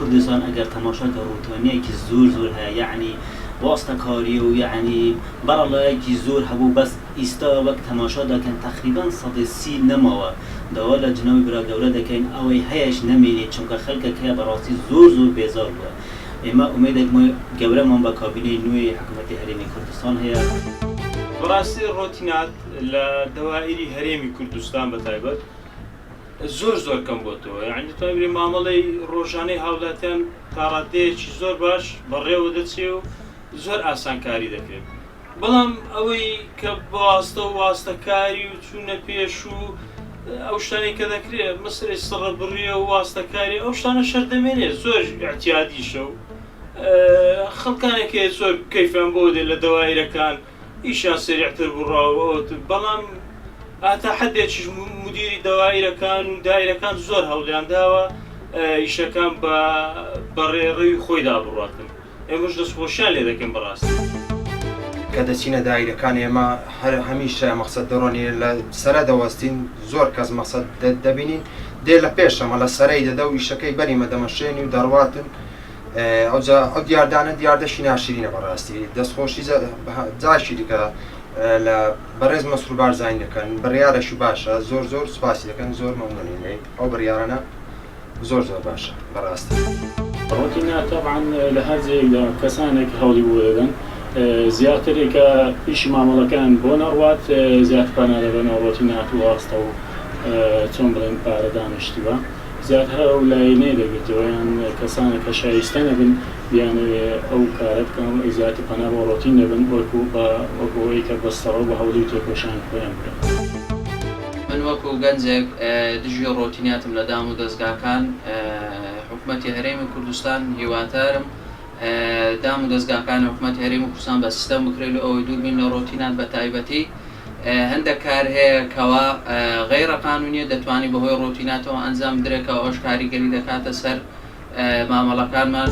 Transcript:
کوردستان ئەگەر تەماشاکە ڕوتۆنیەکی زۆر هەیە یعنی واستەکاری و یعنی بەڕەڵایەکی زۆر هەبوو بەس ئیستا وەک تەماشا دەکەن تقریبان 130 نەماوە داوا لە جنەوەی برا گەورە دەکەین ئەوەی هەیەش نەمێنێت چونکە خەڵکێک هەیە بەڕاستی زۆر بێزار بووە. ئێمە ئومێدێکمە گەورەمان بە کابینەی نوێی حکوومەتی هەرێمی کوردستان هەیە. بەڕاستی ڕۆتینات لە دەوائری هەرێمی کوردستان بەتایبەت زۆر کەم بۆتەوە، یعنی توانبێ مامەڵەی ڕۆژانەی هاوڵاتیان تاڕادەیەکی زۆر باش بەڕێوە دەچێ و زۆر ئاسانکاری دەکرێت. بەڵام ئەوەی کە بەواستە و واستەکاری و چوونە پێش و ئەو شتانی کە دەکرێت مەسەلەی سڕە بڕیە و واستەکاری ئەو شتانە شەر دەمێنێت زۆر احتیادیشە و خەڵکانێکی زۆر کەیفیان بۆ دێت لە دەوایرەکان ئیشیان سریعتر بڕاوە، بەڵام ئاتا حدێکیش مدیری دەوایرەکان و دایرەکان زۆر هەوڵیان داوە ئیشەکان بە ڕێڕەوی خۆیدا بڕاتن. ئێمەش دەستخۆشیان لێ دەکەین بەڕاستی. کە دەچینە دایرەکان ئێمە هەمیشە مەقسەد دەڕۆنی لە سەرە دەوەستین، زۆر کەس مەقسەد دەبینین دێ لە پێشەمە لە سەرەی دەدە و ئیشەکەی بەریمە دەمەشێنی و دەڕواتن. ئەو دیاردانە دیاردەشی ناشرینە بەڕاستی، دەستخۆشی جاشی دیکە لە بەڕێز مەسرور بارزانین دەکەن، بڕیارەشی باشە، زۆر سوپاسی دەکەن، زۆر مەمنونین لێ ئەو بڕیارانە زۆر باشە بەڕاستی. ڕۆتینات طبعاً لە هەر جێیدا کەسانێک هەوڵی بۆ دەدەن زیاترێکە پیشی مامەڵەکان بۆ نەڕوات زیاتر پانە دەبنەوە ڕۆتینات و واستە و چۆن بڵێن پارە دانیشتووە زیاتر ئەو لایەنەیە دەبێتەوە یان کەسانێک کە شایستە نەبن بیانوێ ئەو کارە بکەن و زیاتر پەنا بۆ ڕۆتین دەبن وەکوەوەی کە بەستەڕە بە هەوڵی و تێکۆشان خۆیان بکەن. من وەکو گەنجێک دژی ڕۆتیناتم لە دام و دەستگاکان حکوومەتی هەرێمی کوردستان هیواتارم دام و دەستگاکان حکوومەتی هەرێمی کوردستان بە سیستەم بکرێت و ئەوەی دووربین لە ڕۆتینات بە تایبەتی هەندێک کار هەیە کەوا غەیرە قانونیە دەتوانێت بەهۆی ڕۆتیناتەوە ئەنجام بدرێت کە ئەوەش کاریگەری دەکاتە سەر مامەڵەکانمان.